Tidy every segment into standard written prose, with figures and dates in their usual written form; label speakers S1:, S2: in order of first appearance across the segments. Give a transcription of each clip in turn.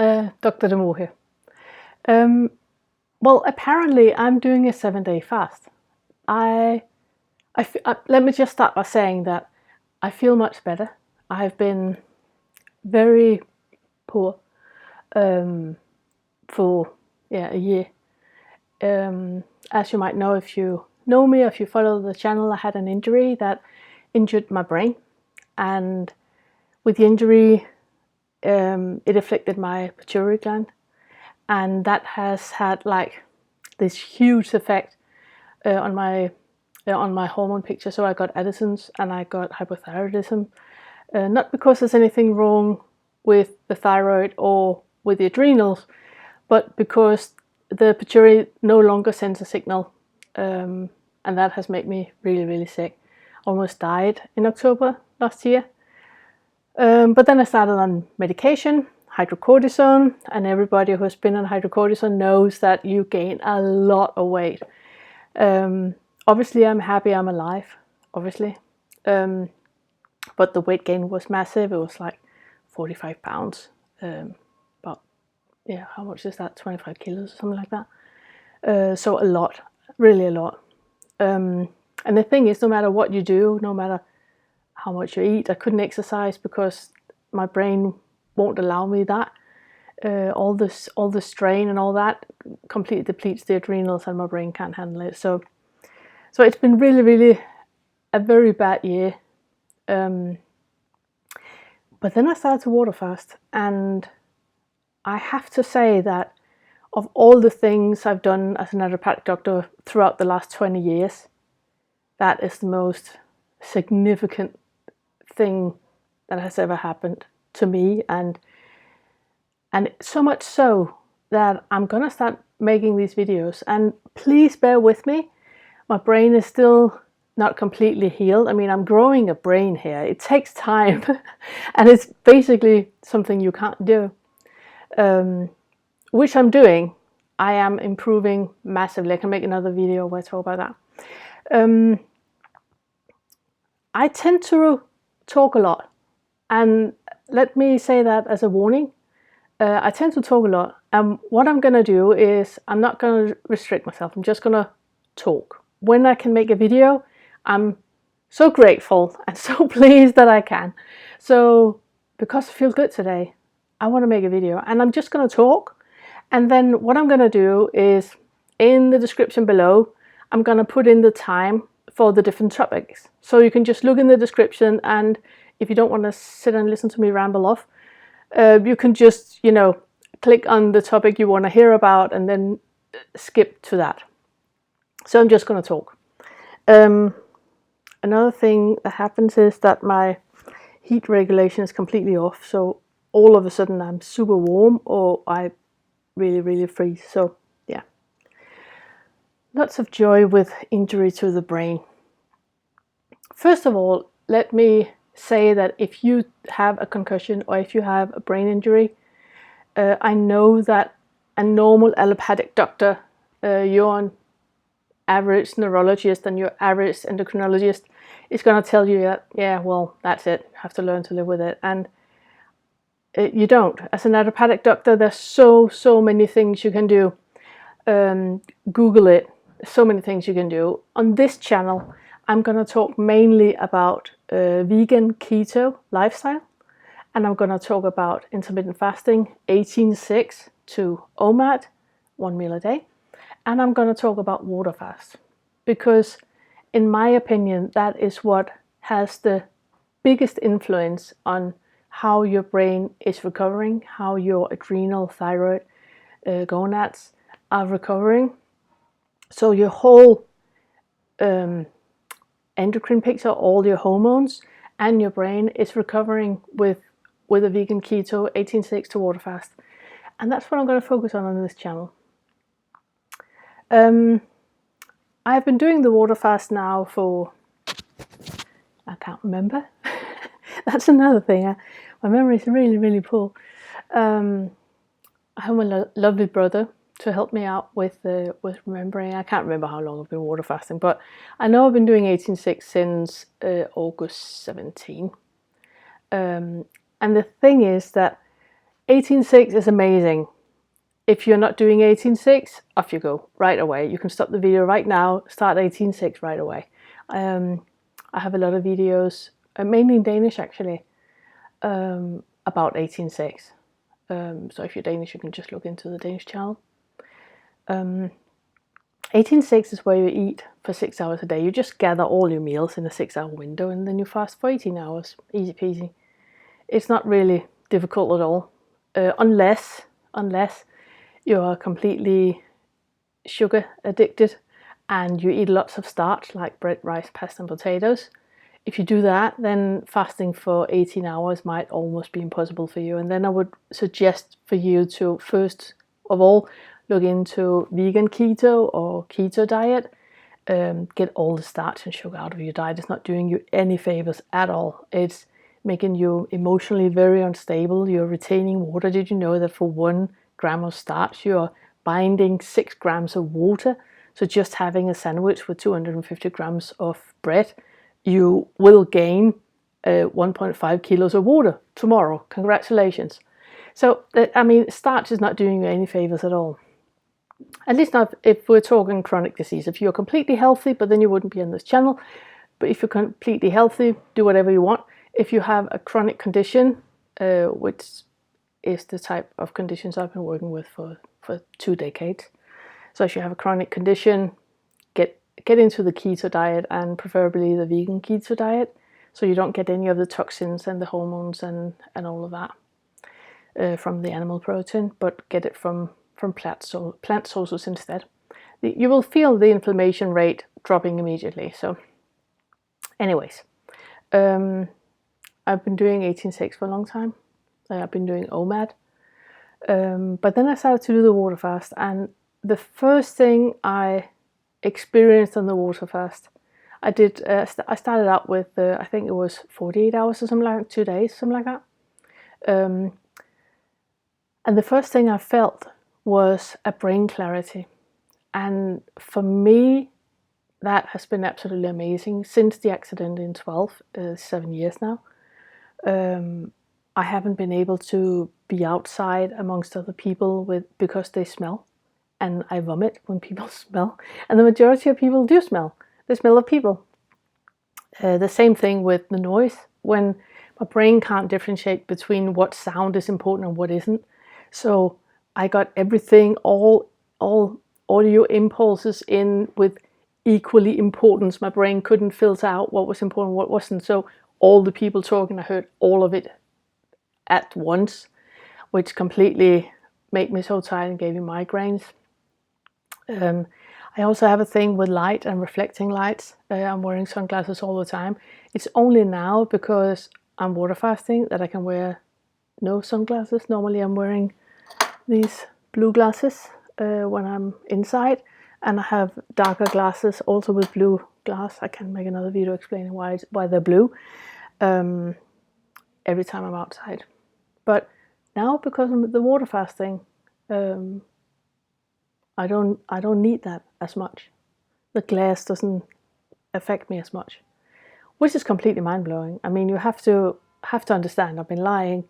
S1: Dr. Damore here. Well, apparently I'm doing a 7-day fast. Let me just start by saying that I feel much better. I've been very poor for a year. As you might know, if you know me, if you follow the channel, I had an injury that injured my brain, and with the injury, it affected my pituitary gland, and that has had like this huge effect on my hormone picture. So I got Addison's and I got hypothyroidism, not because there's anything wrong with the thyroid or with the adrenals, but because the pituitary no longer sends a signal, and that has made me really, really sick. Almost died in October last year. But then I started on medication, hydrocortisone, and everybody who has been on hydrocortisone knows that you gain a lot of weight. Obviously, I'm happy I'm alive, obviously. But the weight gain was massive. It was like 45 pounds. But yeah, how much is that? 25 kilos or something like that. So a lot, really a lot. And the thing is, no matter what you do, no matter how much you eat, I couldn't exercise because my brain won't allow me that. All the strain and all that completely depletes the adrenals, and my brain can't handle it. So it's been really, really a very bad year. But then I started to water fast, and I have to say that of all the things I've done as a naturopathic doctor throughout the last 20 years, that is the most significant thing that has ever happened to me, and so much so that I'm gonna start making these videos. And please bear with me, my brain is still not completely healed. I mean, I'm growing a brain here. It takes time and it's basically something you can't do, which I'm doing. I am improving massively. I can make another video where I talk about that. I tend to talk a lot, and let me say that as a warning. I tend to talk a lot, and what I'm gonna do is I'm not gonna restrict myself. I'm just gonna talk. When I can make a video, I'm so grateful and so pleased that I can. So because I feel good today, I want to make a video, and I'm just gonna talk. And then what I'm gonna do is, in the description below, I'm gonna put in the time for the different topics. So you can just look in the description, and if you don't want to sit and listen to me ramble off, you can just, click on the topic you want to hear about and then skip to that. So I'm just going to talk. Another thing that happens is that my heat regulation is completely off. So all of a sudden I'm super warm, or I really, really freeze. So yeah, lots of joy with injury to the brain. First of all, let me say that if you have a concussion or if you have a brain injury, I know that a normal allopathic doctor, your average neurologist and your average endocrinologist, is going to tell you that, yeah, well, that's it, you have to learn to live with it. And you don't. As a naturopathic doctor, there's so many things you can do. Google it. So many things you can do. On this channel, I'm going to talk mainly about vegan keto lifestyle, and I'm going to talk about intermittent fasting, 18-6 to OMAD, 1 meal a day, and I'm going to talk about water fast, because in my opinion, that is what has the biggest influence on how your brain is recovering, how your adrenal, thyroid, gonads are recovering. So your whole endocrine picture, all your hormones and your brain is recovering with a vegan keto 18-6 to water fast. And that's what I'm going to focus on this channel. I've been doing the water fast now for, I can't remember. That's another thing. My memory is really, really poor. I have a lovely brother to help me out with remembering. I can't remember how long I've been water fasting, but I know I've been doing 18-6 since August 17. And the thing is that 18.6 is amazing. If you're not doing 18.6, off you go right away. You can stop the video right now, start 18.6 right away. I have a lot of videos, mainly in Danish actually, about 18.6. So if you're Danish, you can just look into the Danish channel. 18.6 is where you eat for 6 hours a day. You just gather all your meals in a 6-hour window and then you fast for 18 hours. Easy peasy. It's not really difficult at all, unless you are completely sugar addicted and you eat lots of starch like bread, rice, pasta and potatoes. If you do that, then fasting for 18 hours might almost be impossible for you. And then I would suggest for you to first of all look into vegan keto or keto diet. Get all the starch and sugar out of your diet. It's not doing you any favors at all. It's making you emotionally very unstable. You're retaining water. Did you know that for 1 gram of starch you're binding 6 grams of water? So just having a sandwich with 250 grams of bread, you will gain 1.5 kilos of water tomorrow. Congratulations. So I mean, starch is not doing you any favors at all. At least not if we're talking chronic disease. If you're completely healthy, but then you wouldn't be on this channel. But if you're completely healthy, do whatever you want. If you have a chronic condition, which is the type of conditions I've been working with for 2 decades. So if you have a chronic condition, get into the keto diet, and preferably the vegan keto diet, so you don't get any of the toxins and the hormones and all of that from the animal protein, but get it from plant sources instead. You will feel the inflammation rate dropping immediately. So anyways, I've been doing 18.6 for a long time. I've been doing OMAD, but then I started to do the water fast, and the first thing I experienced on the water fast, I started out with I think it was 48 hours or something like 2 days, something like that. And the first thing I felt was a brain clarity, and for me that has been absolutely amazing since the accident in 12, 7 years now. I haven't been able to be outside amongst other people because they smell, and I vomit when people smell, and the majority of people do smell. They smell of people. The same thing with the noise. When my brain can't differentiate between what sound is important and what isn't, so I got everything, all audio impulses in with equally importance. My brain couldn't filter out what was important, what wasn't. So all the people talking, I heard all of it at once, which completely made me so tired and gave me migraines. I also have a thing with light and reflecting lights. I'm wearing sunglasses all the time. It's only now, because I'm water fasting, that I can wear no sunglasses. Normally I'm wearing these blue glasses when I'm inside, and I have darker glasses also with blue glass. I can make another video explaining why they're blue every time I'm outside. But now, because of the water fasting, I don't need that as much. The glass doesn't affect me as much, which is completely mind-blowing. I mean, you have to understand, I've been lying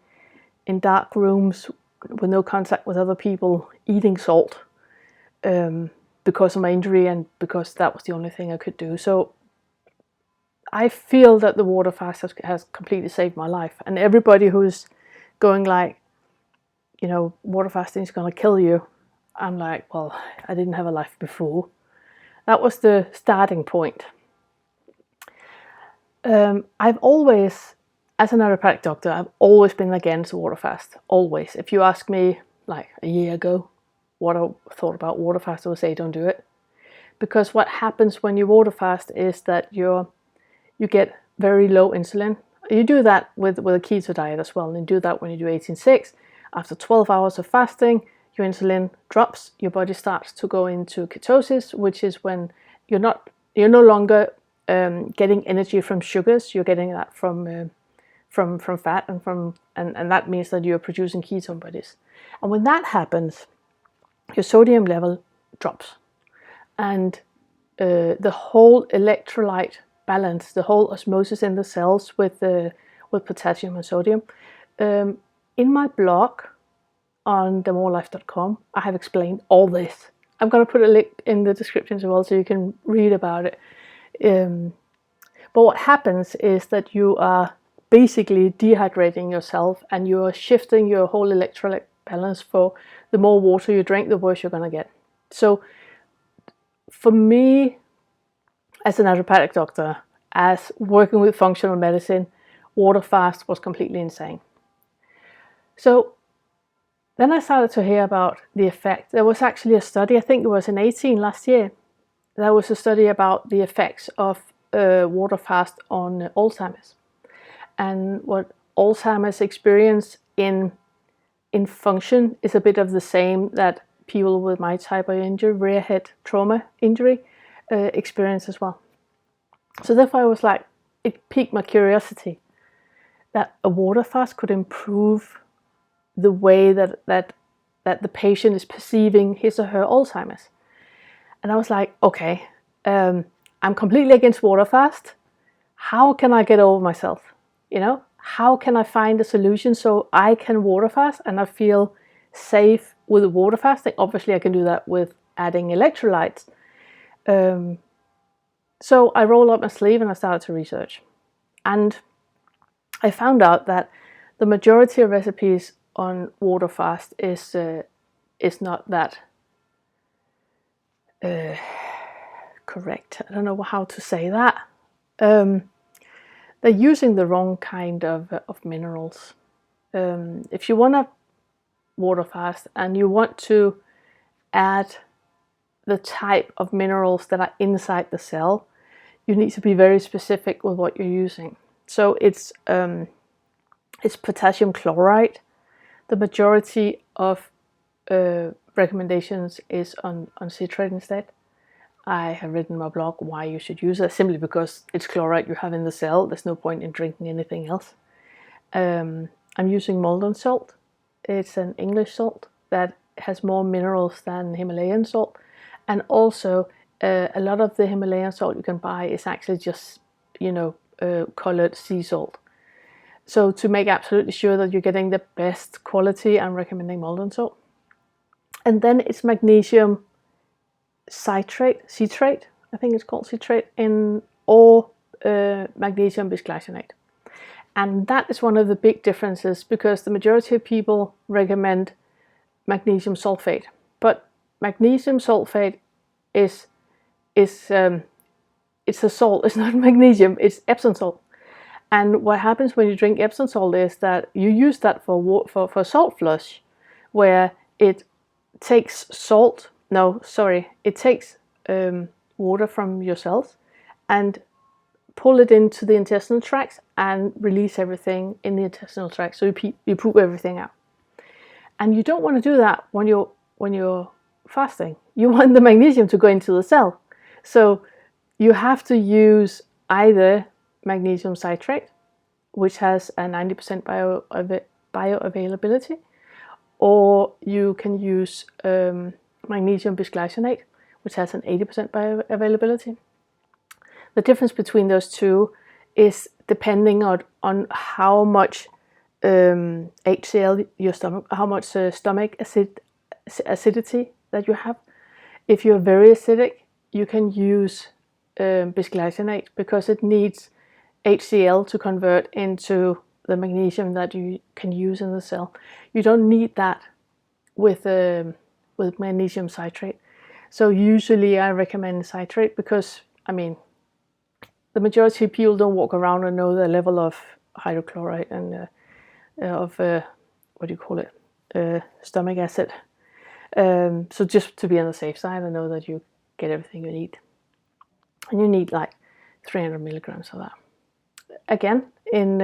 S1: in dark rooms with no contact with other people, eating salt, because of my injury and because that was the only thing I could do. So I feel that the water fast has completely saved my life. And everybody who's going like, you know, water fasting is going to kill you, I'm like, well, I didn't have a life before. That was the starting point. I've always, as a naturopathic doctor, I've always been against water fast. Always. If you ask me like a year ago what I thought about water fast, I would say don't do it. Because what happens when you water fast is that you get very low insulin. You do that with a keto diet as well, and you do that when you do 18.6. After 12 hours of fasting, your insulin drops, your body starts to go into ketosis, which is when you're no longer getting energy from sugars. You're getting that from fat, and that means that you're producing ketone bodies. And when that happens, your sodium level drops, and the whole electrolyte balance, the whole osmosis in the cells with potassium and sodium. In my blog, on DamoreLife.com, I have explained all this. I'm going to put a link in the description as well so you can read about it. But what happens is that you are basically dehydrating yourself, and you are shifting your whole electrolyte balance. For the more water you drink, the worse you're going to get. So for me, as a naturopathic doctor, as working with functional medicine, water fast was completely insane. So then I started to hear about the effect. There was actually a study, I think it was in 2018, last year. There was a study about the effects of water fast on Alzheimer's. And what Alzheimer's experience in function is a bit of the same that people with my type of injury, rear head trauma injury, experience as well. So therefore I was like, it piqued my curiosity that a water fast could improve the way that the patient is perceiving his or her Alzheimer's. And I was like, okay, I'm completely against water fast. How can I get over myself? How can I find a solution so I can water fast and I feel safe with the water fasting? Obviously I can do that with adding electrolytes. So I rolled up my sleeve and I started to research. And I found out that the majority of recipes on water fast is not that correct. I don't know how to say that. They're using the wrong kind of minerals. If you want to water fast and you want to add the type of minerals that are inside the cell, you need to be very specific with what you're using. So it's potassium chloride. The majority of recommendations is on citrate instead. I have written in my blog why you should use it, simply because it's chloride you have in the cell. There's no point in drinking anything else. I'm using Malden salt. It's an English salt that has more minerals than Himalayan salt. And also, a lot of the Himalayan salt you can buy is actually just, colored sea salt. So to make absolutely sure that you're getting the best quality, I'm recommending Malden salt. And then it's magnesium citrate, I think it's called citrate, or magnesium bisglycinate. And that is one of the big differences, because the majority of people recommend magnesium sulfate. But magnesium sulfate it's a salt, it's not magnesium, it's Epsom salt. And what happens when you drink Epsom salt is that you use that for salt flush, where it takes water from your cells and pull it into the intestinal tracts and release everything in the intestinal tract. So you poop everything out. And you don't want to do that when you're fasting. You want the magnesium to go into the cell. So you have to use either magnesium citrate, which has a 90% bioavailability, or you can use magnesium bisglycinate, which has an 80% bioavailability. The difference between those two is depending on how much HCl your stomach, how much stomach acidity that you have. If you're very acidic, you can use bisglycinate, because it needs HCl to convert into the magnesium that you can use in the cell. You don't need that with magnesium citrate. So usually I recommend citrate, because the majority of people don't walk around and know the level of hydrochloride and stomach acid. So just to be on the safe side, I know that you get everything you need. And you need like 300 milligrams of that. Again, in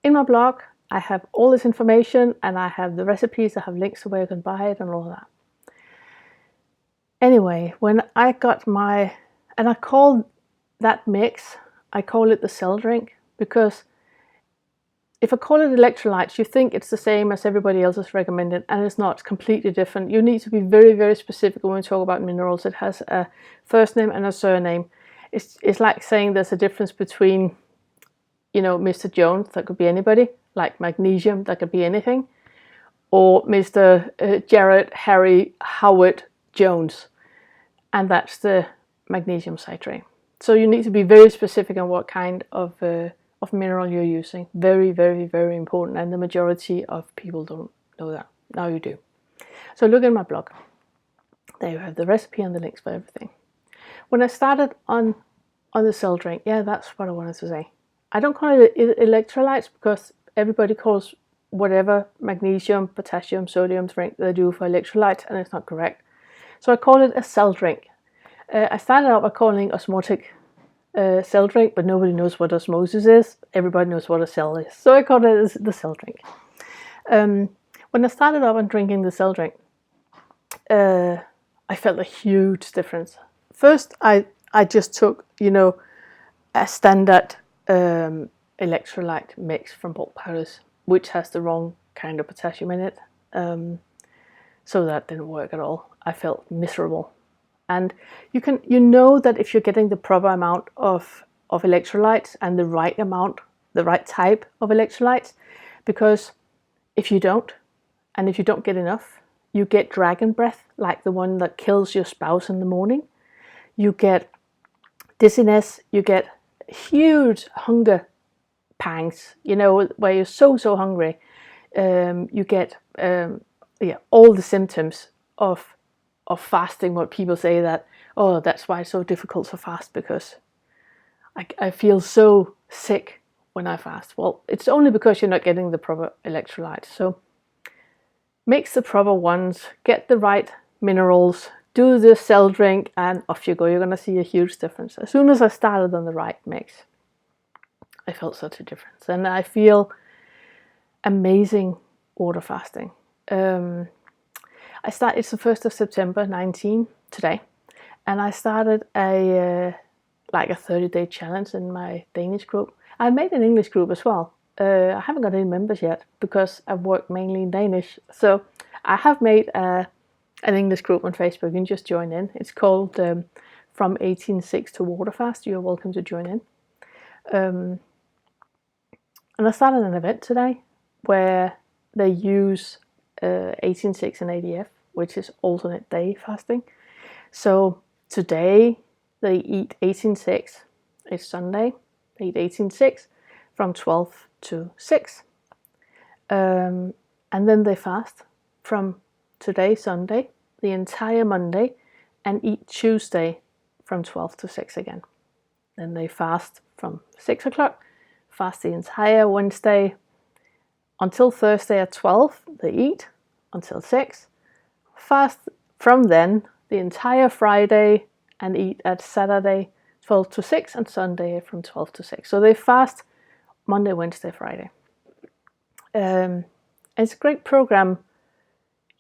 S1: my blog, I have all this information, and I have the recipes, I have links to where you can buy it and all that. Anyway, when I got and I call that mix, I call it the cell drink, because if I call it electrolytes, you think it's the same as everybody else is recommended, and it's not. It's completely different. You need to be very, very specific when we talk about minerals. It has a first name and a surname. It's like saying there's a difference between, Mr. Jones, that could be anybody, like magnesium, that could be anything, or Mr. Jared Harry Howard Jones, and that's the magnesium citrate. So you need to be very specific on what kind of mineral you're using. Very, very, very important, and the majority of people don't know that. Now you do. So look at my blog. There you have the recipe and the links for everything. When I started on the cell drink, yeah, that's what I wanted to say. I don't call it electrolytes because everybody calls whatever magnesium, potassium, sodium drink they do for electrolytes, and it's not correct. So I call it a cell drink. I started out by calling osmotic cell drink, but nobody knows what osmosis is. Everybody knows what a cell is. So I called it the cell drink. When I started out on drinking the cell drink, I felt a huge difference. First, I just took, a standard electrolyte mix from bulk powders, which has the wrong kind of potassium in it. So that didn't work at all. I felt miserable. And you know that if you're getting the proper amount of electrolytes and the right amount, the right type of electrolytes, because if you don't, and if you don't get enough, you get dragon breath, like the one that kills your spouse in the morning. You get dizziness, you get huge hunger pangs, where you're so hungry. You get all the symptoms of fasting. What people say that, oh, that's why it's so difficult to fast, because I feel so sick when I fast. Well, it's only because you're not getting the proper electrolytes. So mix the proper ones, get the right minerals, do the cell drink, and off you go. You're going to see a huge difference. As soon as I started on the right mix, I felt such a difference. And I feel amazing water fasting. It's the 1st of September 19 today, and I started a 30-day challenge in my Danish group. I made an English group as well. I haven't got any members yet because I've worked mainly in Danish. So I have made an English group on Facebook. You can just join in. It's called From 18:6 to Waterfast. You're welcome to join in. And I started an event today where they use 18:6 and ADF, which is alternate day fasting. So today they eat 18:6. It's Sunday. They eat 18:6 from 12 to 6. And then they fast from today, Sunday, the entire Monday, and eat Tuesday from 12 to 6 again. Then they fast from 6 o'clock, fast the entire Wednesday until Thursday at 12. They eat until 6. Fast from then the entire Friday and eat at Saturday 12 to 6 and Sunday from 12 to 6. So they fast Monday, Wednesday, Friday. It's a great program,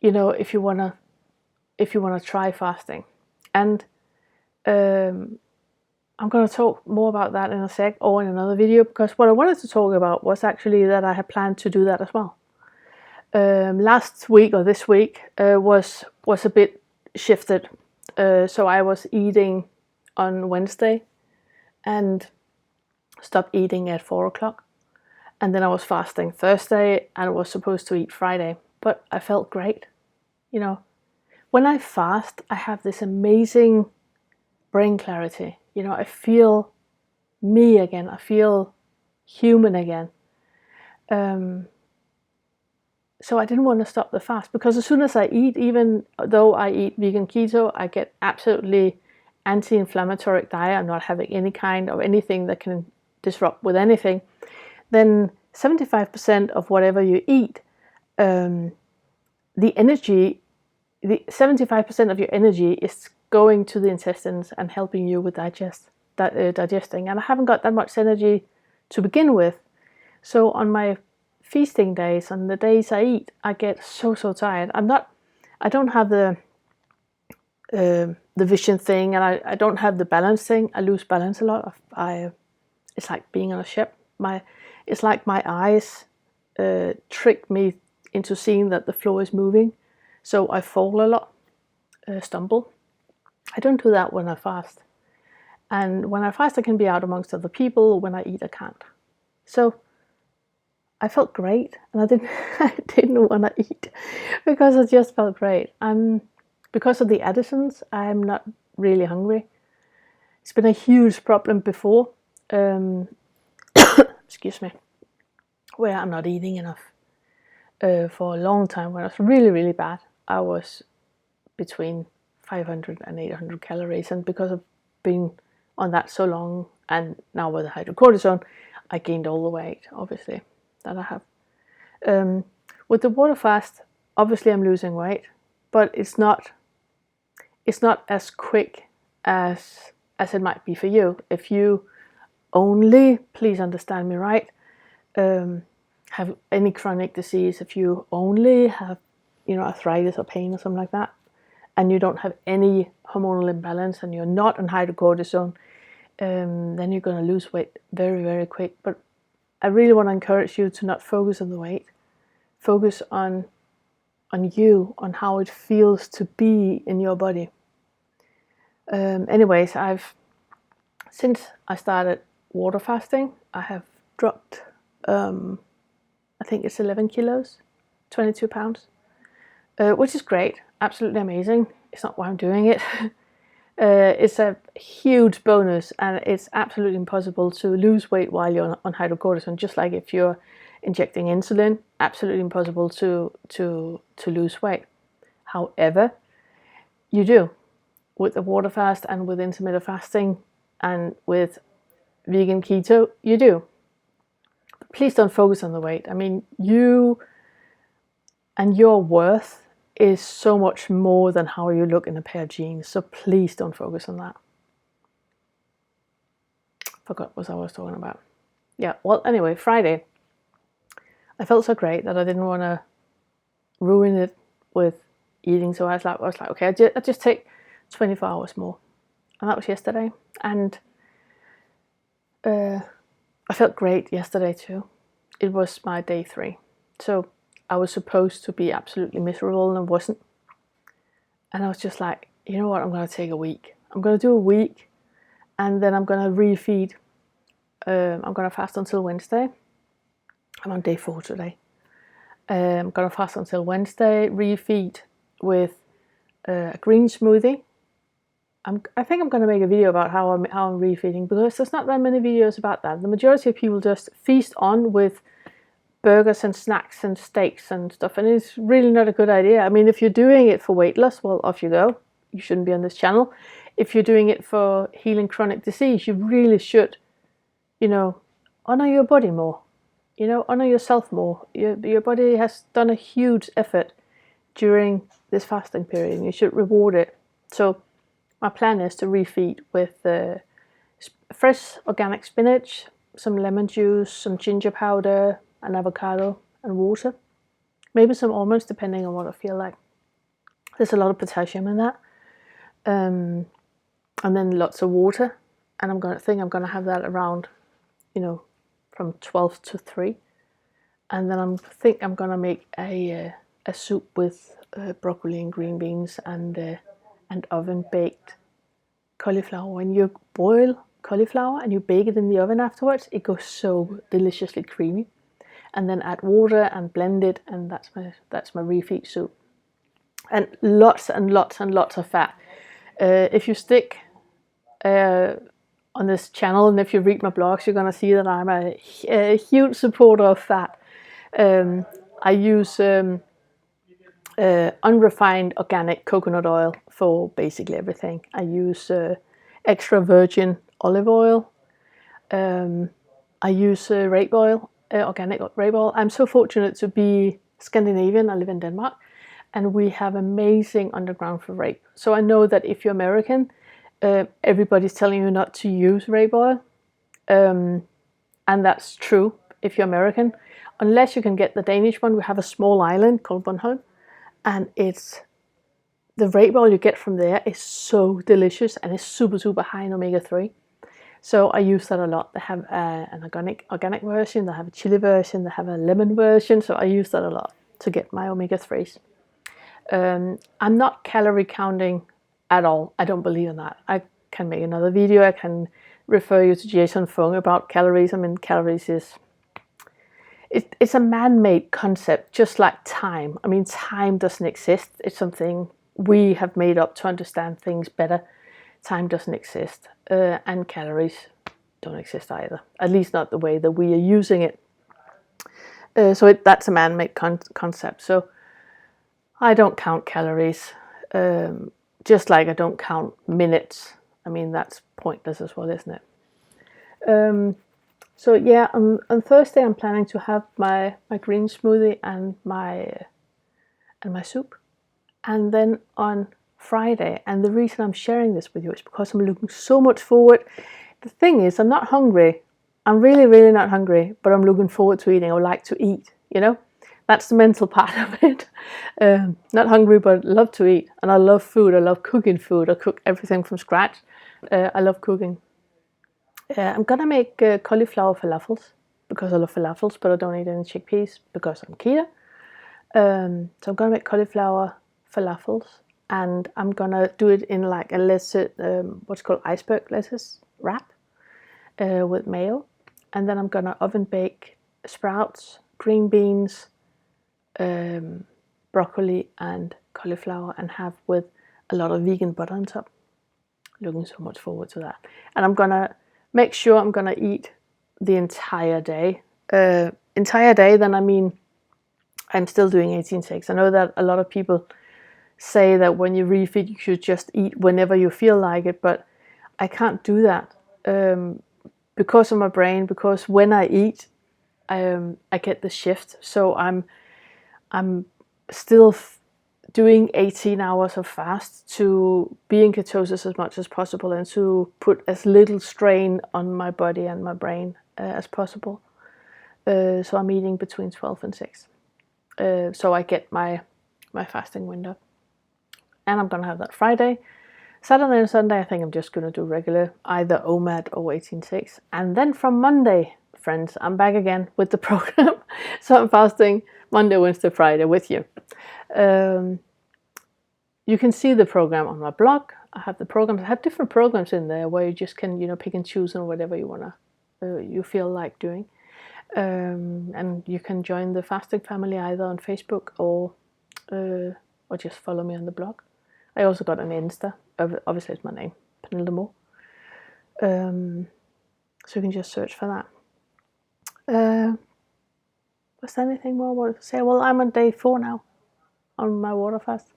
S1: if you wanna try fasting. And I'm going to talk more about that in a sec or in another video, because what I wanted to talk about was actually that I had planned to do that as well. Last week or this week was a bit shifted. So I was eating on Wednesday and stopped eating at 4 o'clock. And then I was fasting Thursday and was supposed to eat Friday. But I felt great. When I fast, I have this amazing brain clarity. I feel me again. I feel human again. So I didn't want to stop the fast, because as soon as I eat, even though I eat vegan keto, I get absolutely anti-inflammatory diet. I'm not having any kind of anything that can disrupt with anything. Then 75% of whatever you eat, the 75% of your energy is going to the intestines and helping you with digesting. And I haven't got that much energy to begin with. So on my feasting days, on the days I eat, I get so tired. I don't have the vision thing, and I don't have the balance thing. I lose balance a lot. It's like being on a ship. It's like my eyes trick me into seeing that the floor is moving, so I fall a lot, stumble. I don't do that when I fast. And when I fast, I can be out amongst other people. When I eat, I can't. So I felt great, and I didn't I didn't want to eat because I just felt great. Because of the Addisons, I'm not really hungry. It's been a huge problem before. Excuse me, where I'm not eating enough. For a long time, when I was really, really bad, I was between 500 and 800 calories, and because of being on that so long, and now with the hydrocortisone, I gained all the weight, obviously, that I have. With the water fast, obviously I'm losing weight, but it's not as quick as it might be for you. If you only, please understand me right, have any chronic disease, if you only have, arthritis or pain or something like that, and you don't have any hormonal imbalance and you're not on hydrocortisone, then you're going to lose weight very, very quick. But I really want to encourage you to not focus on the weight. Focus on you, on how it feels to be in your body. Anyways, since I started water fasting, I have dropped, I think it's 11 kilos, 22 pounds, which is great, absolutely amazing. It's not why I'm doing it. It's a huge bonus, and it's absolutely impossible to lose weight while you're on hydrocortisone. Just like if you're injecting insulin, absolutely impossible to lose weight. However, you do with the water fast and with intermittent fasting and with vegan keto, you do. But please don't focus on the weight. I mean, you and your worth is so much more than how you look in a pair of jeans. So please don't focus on that. Forgot what I was talking about. Yeah, well, anyway, Friday. I felt so great that I didn't want to ruin it with eating. So I was like, okay, I'll just take 24 hours more. And that was yesterday. And I felt great yesterday too. It was my day 3. So I was supposed to be absolutely miserable and wasn't. And I was just like, you know what, I'm going to take a week. I'm going to do a week, and then I'm going to refeed. I'm going to fast until Wednesday. I'm on day 4 today. I'm going to fast until Wednesday, refeed with a green smoothie. I think I'm going to make a video about how I'm refeeding, because there's not that many videos about that. The majority of people just feast on with burgers and snacks and steaks and stuff, and it's really not a good idea. I mean, if you're doing it for weight loss, well, off you go. You shouldn't be on this channel. If you're doing it for healing chronic disease, you really should, honor your body more. Honor yourself more. Your body has done a huge effort during this fasting period, and you should reward it. So my plan is to refeed with fresh organic spinach, some lemon juice, some ginger powder, an avocado, and water. Maybe some almonds, depending on what I feel like. There's a lot of potassium in that. And then lots of water. And I'm going to have that around, from 12 to 3. And then I'm going to make a soup with broccoli and green beans and oven baked cauliflower. When you boil cauliflower and you bake it in the oven afterwards, it goes so deliciously creamy. And then add water and blend it, and that's my refeed soup. And lots and lots and lots of fat. If you stick on this channel, and if you read my blogs, you're going to see that I'm a huge supporter of fat. I use unrefined organic coconut oil for basically everything. I use extra virgin olive oil. I use rape oil. Organic rape oil. I'm so fortunate to be Scandinavian. I live in Denmark, and we have amazing underground for rape. So I know that if you're American, everybody's telling you not to use rape oil, and that's true if you're American, unless you can get the Danish one. We have a small island called Bornholm, and it's the rape oil you get from there is so delicious, and it's super, super high in omega-3. So I use that a lot. They have an organic version, they have a chili version, they have a lemon version. So I use that a lot to get my omega-3s. I'm not calorie counting at all. I don't believe in that. I can make another video. I can refer you to Jason Fung about calories. I mean, calories it's a man-made concept, just like time. I mean, time doesn't exist. It's something we have made up to understand things better. Time doesn't exist, and calories don't exist either. At least not the way that we are using it. So that's a man-made concept. So I don't count calories, just like I don't count minutes. I mean, that's pointless as well, isn't it? So yeah, on Thursday I'm planning to have my green smoothie and my soup, and then on Friday. And the reason I'm sharing this with you is because I'm looking so much forward. The thing is, I'm not hungry. I'm really, really not hungry, but I'm looking forward to eating. I would like to eat, you know? That's the mental part of it. Not hungry, but love to eat. And I love food. I love cooking food. I cook everything from scratch. I love cooking. I'm gonna make cauliflower falafels because I love falafels, but I don't eat any chickpeas because I'm keto. So I'm gonna make cauliflower falafels, and I'm gonna do it in like a what's called iceberg lettuce wrap with mayo, and then I'm gonna oven bake sprouts, green beans, broccoli, and cauliflower, and have with a lot of vegan butter on top. Looking so much forward to that, and I'm gonna make sure I'm gonna eat the entire day. Then I mean I'm still doing 18/6. I know that a lot of people say that when you refeed, you should just eat whenever you feel like it, but I can't do that because of my brain. Because when I eat, I get the shift. So I'm still doing 18 hours of fast to be in ketosis as much as possible and to put as little strain on my body and my brain as possible. So I'm eating between 12 and 6. So I get my fasting window. And I'm going to have that Friday. Saturday and Sunday, I think I'm just going to do regular, either OMAD or 18/6. And then from Monday, friends, I'm back again with the program. So I'm fasting Monday, Wednesday, Friday with you. You can see the program on my blog. I have the programs. I have different programs in there where you just can, pick and choose on whatever you feel like doing. And you can join the fasting family either on Facebook or just follow me on the blog. I also got an Insta. Obviously, it's my name, Pernille Damore. So you can just search for that. Was there anything more I wanted to say? Well, I'm on day 4 now on my water fast.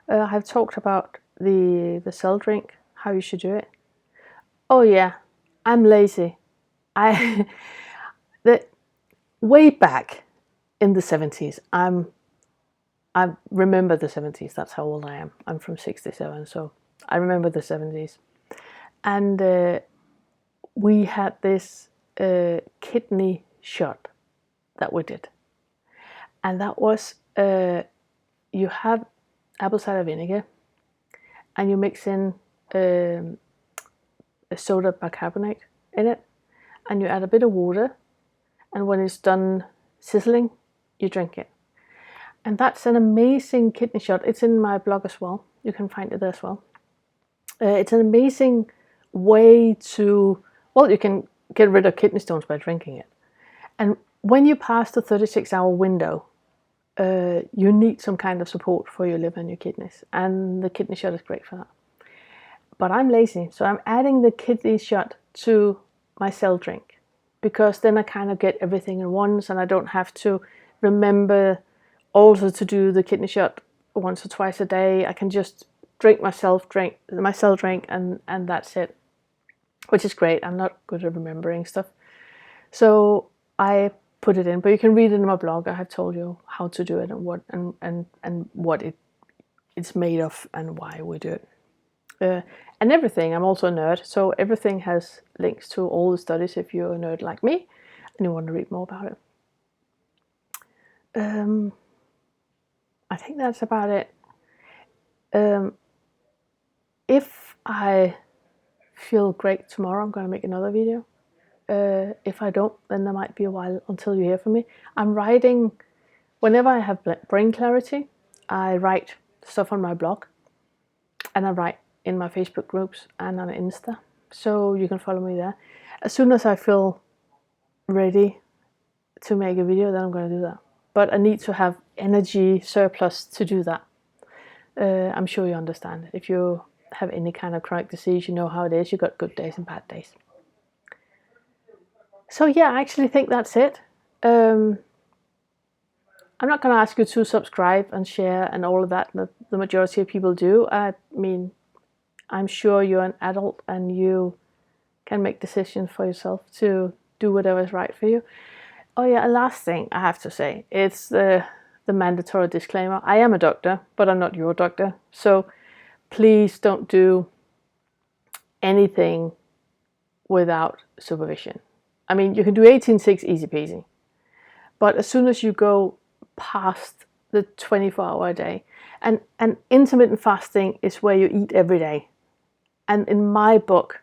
S1: I have talked about the cell drink, how you should do it. Oh yeah, I'm lazy. Way back in the 70s, I remember the 70s. That's how old I am. I'm from 67, so I remember the 70s. And we had this kidney shot that we did. And that was, you have apple cider vinegar, and you mix in a soda bicarbonate in it, and you add a bit of water, and when it's done sizzling, you drink it. And that's an amazing kidney shot. It's in my blog as well. You can find it there as well. It's an amazing way to, you can get rid of kidney stones by drinking it. And when you pass the 36-hour window, you need some kind of support for your liver and your kidneys. And the kidney shot is great for that. But I'm lazy, so I'm adding the kidney shot to my cell drink, because then I kind of get everything at once, and I don't have to remember also to do the kidney shot once or twice a day. I can just drink my cell drink, and that's it, which is great. I'm not good at remembering stuff, so I put it in. But you can read it in my blog. I have told you how to do it and what it's made of and why we do it. And everything. I'm also a nerd, so everything has links to all the studies if you're a nerd like me and you want to read more about it. I think that's about it. If I feel great tomorrow, I'm going to make another video. If I don't, then there might be a while until you hear from me. I'm writing, whenever I have brain clarity, I write stuff on my blog, and I write in my Facebook groups and on Insta, so you can follow me there. As soon as I feel ready to make a video, then I'm going to do that. But I need to have energy surplus to do that. I'm sure you understand. If you have any kind of chronic disease, you know how it is. You've got good days and bad days. So yeah, I actually think that's it. I'm not going to ask you to subscribe and share and all of that. The majority of people do. I mean, I'm sure you're an adult and you can make decisions for yourself to do whatever is right for you. Oh yeah, a last thing I have to say. It's the mandatory disclaimer. I am a doctor, but I'm not your doctor. So please don't do anything without supervision. I mean, you can do 18/6 easy peasy. But as soon as you go past the 24-hour a day, and intermittent fasting is where you eat every day. And in my book,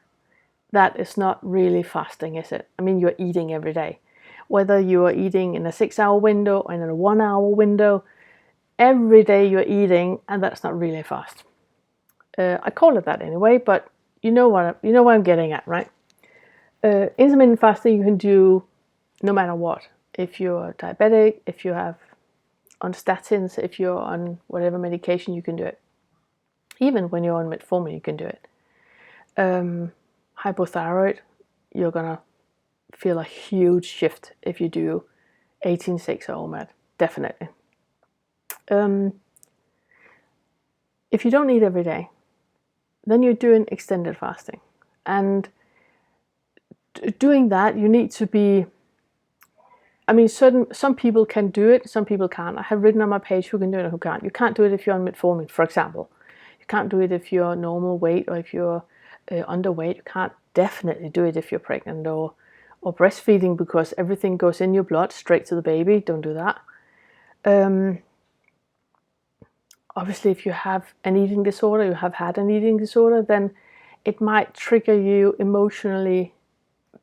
S1: that is not really fasting, is it? I mean, you're eating every day. Whether you are eating in a 6-hour window or in a 1-hour window, every day you're eating, and that's not really fast. I call it that anyway, but you know what I'm getting at, right? Intermittent fasting you can do no matter what. If you're diabetic, if you have on statins, if you're on whatever medication, you can do it. Even when you're on metformin, you can do it. Hypothyroid, you're gonna feel a huge shift if you do 18/6 or OMAD, definitely. If you don't eat every day, then you're doing extended fasting. And doing that, you need to be, I mean, some people can do it, some people can't. I have written on my page who can do it and who can't. You can't do it if you're on metformin, for example. You can't do it if you're normal weight or if you're underweight. You can't definitely do it if you're pregnant or breastfeeding, because everything goes in your blood straight to the baby. Don't do that. Obviously, if you have an eating disorder, you have had an eating disorder, then it might trigger you emotionally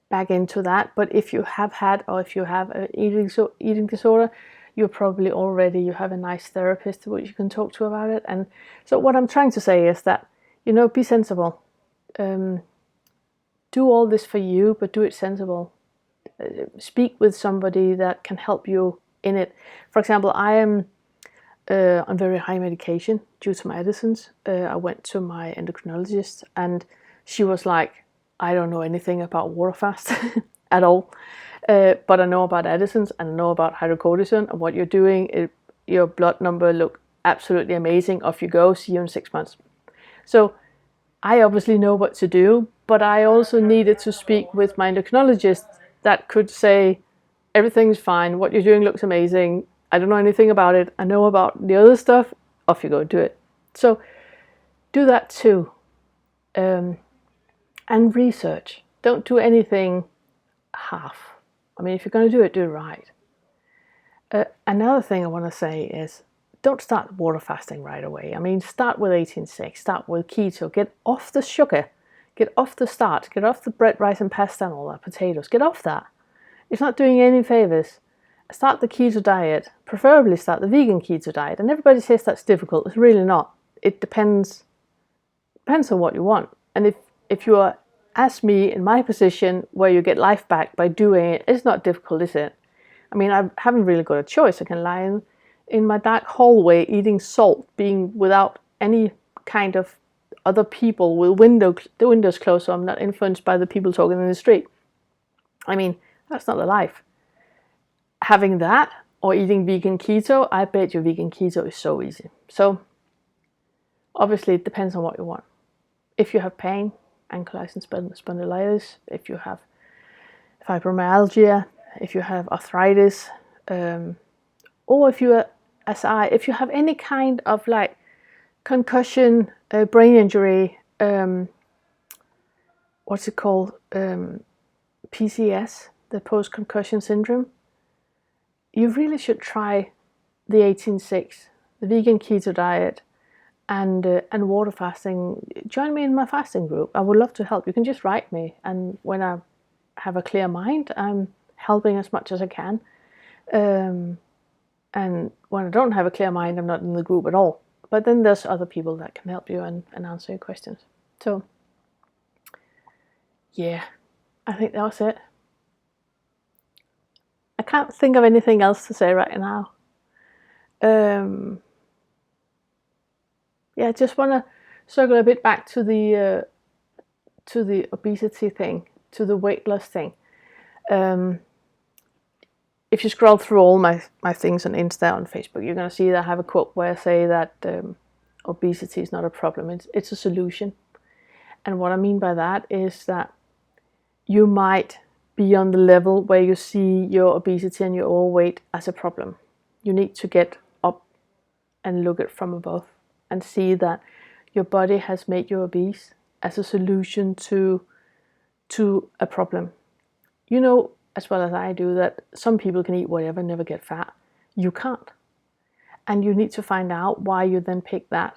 S1: back into that. But if you have had, or if you have an eating disorder, you have a nice therapist which you can talk to about it. And so what I'm trying to say is that, be sensible. Do all this for you, but do it sensible. Speak with somebody that can help you in it. For example, I am on very high medication due to my Addison's. I went to my endocrinologist and she was like, I don't know anything about water fast at all, but I know about Addison's and I know about hydrocortisone and what you're doing. Your blood number look absolutely amazing. Off you go. See you in 6 months. So I obviously know what to do, but I also needed to speak with my endocrinologist that could say, everything's fine. What you're doing looks amazing. I don't know anything about it. I know about the other stuff. Off you go, do it. So do that too. And research. Don't do anything half. I mean, if you're going to do it right. Another thing I want to say is, don't start water fasting right away. I mean, start with 18/6, start with keto, get off the sugar, get off the starch, get off the bread, rice and pasta and all that, potatoes, get off that. It's not doing you any favors. Start the keto diet, preferably start the vegan keto diet. And everybody says that's difficult. It's really not. It depends on what you want. And if you are, as me, in my position, where you get life back by doing it, it's not difficult, is it? I mean, I haven't really got a choice. I can lie in my dark hallway eating salt, being without any kind of other people, with the windows closed so I'm not influenced by the people talking in the street. I mean, that's not the life. Having that or eating vegan keto, I bet you vegan keto is so easy. So obviously it depends on what you want. If you have pain, ankylosing spondylitis, if you have fibromyalgia, if you have arthritis, or if you have any kind of like concussion, brain injury, what's it called, PCS, the post-concussion syndrome, you really should try the 18/6, the vegan keto diet, and water fasting. Join me in my fasting group. I would love to help. You can just write me, and when I have a clear mind, I'm helping as much as I can. And when I don't have a clear mind, I'm not in the group at all. But then there's other people that can help you and answer your questions. So yeah, I think that was it. I can't think of anything else to say right now. Yeah, I just want to circle a bit back to the obesity thing, to the weight loss thing. If you scroll through all my things on Insta, on Facebook, you're going to see that I have a quote where I say that obesity is not a problem, it's a solution. And what I mean by that is that you might be on the level where you see your obesity and your overweight as a problem. You need to get up and look at it from above and see that your body has made you obese as a solution to a problem. You know as well as I do that some people can eat whatever and never get fat. You can't. And you need to find out why you then pick that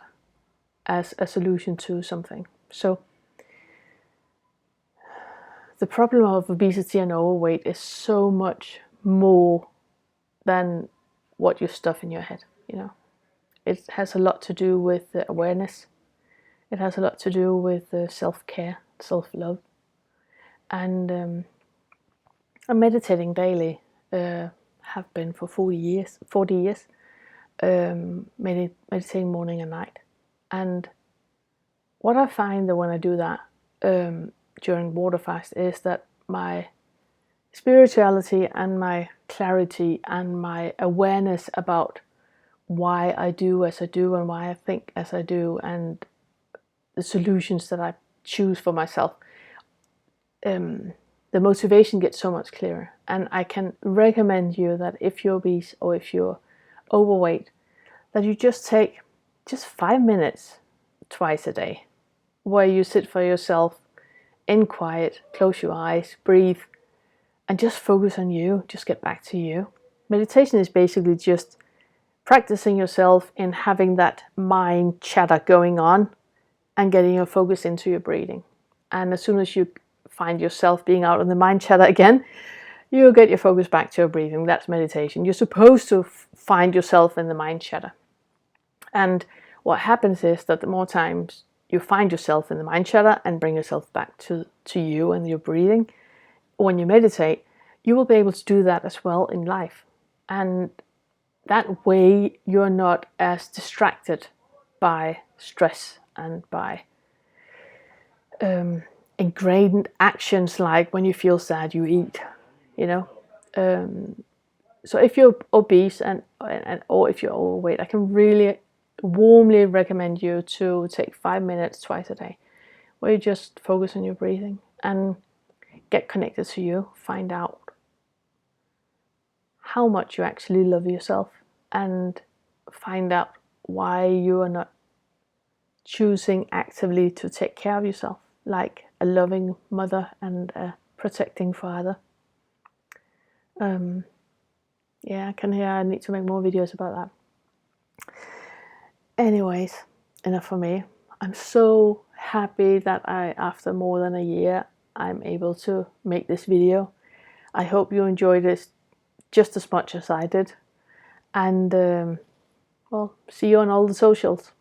S1: as a solution to something. So the problem of obesity and overweight is so much more than what you stuff in your head, you know. It has a lot to do with awareness. It has a lot to do with self-care, self-love. And I'm meditating daily, have been for 40 years, meditating morning and night. And what I find that when I do that during water fast is that my spirituality and my clarity and my awareness about why I do as I do and why I think as I do and the solutions that I choose for myself, the motivation gets so much clearer. And I can recommend you that if you're obese or if you're overweight, that you just take 5 minutes twice a day, where you sit for yourself in quiet, close your eyes, breathe, and just focus on you, just get back to you. Meditation is basically just practicing yourself in having that mind chatter going on and getting your focus into your breathing. And as soon as you find yourself being out in the mind chatter again, you'll get your focus back to your breathing. That's meditation. You're supposed to find yourself in the mind chatter. And what happens is that the more times you find yourself in the mind chatter and bring yourself back to you and your breathing, when you meditate, you will be able to do that as well in life. And that way you're not as distracted by stress and by ingrained actions like when you feel sad, you eat, you know. So if you're obese and or if you're overweight, I can really warmly recommend you to take 5 minutes twice a day where you just focus on your breathing and get connected to you, find out how much you actually love yourself and find out why you are not choosing actively to take care of yourself like a loving mother and a protecting father. Yeah, I can hear I need to make more videos about that. Anyways, enough for me. I'm so happy that after more than a year, I'm able to make this video. I hope you enjoyed this just as much as I did. And well, see you on all the socials.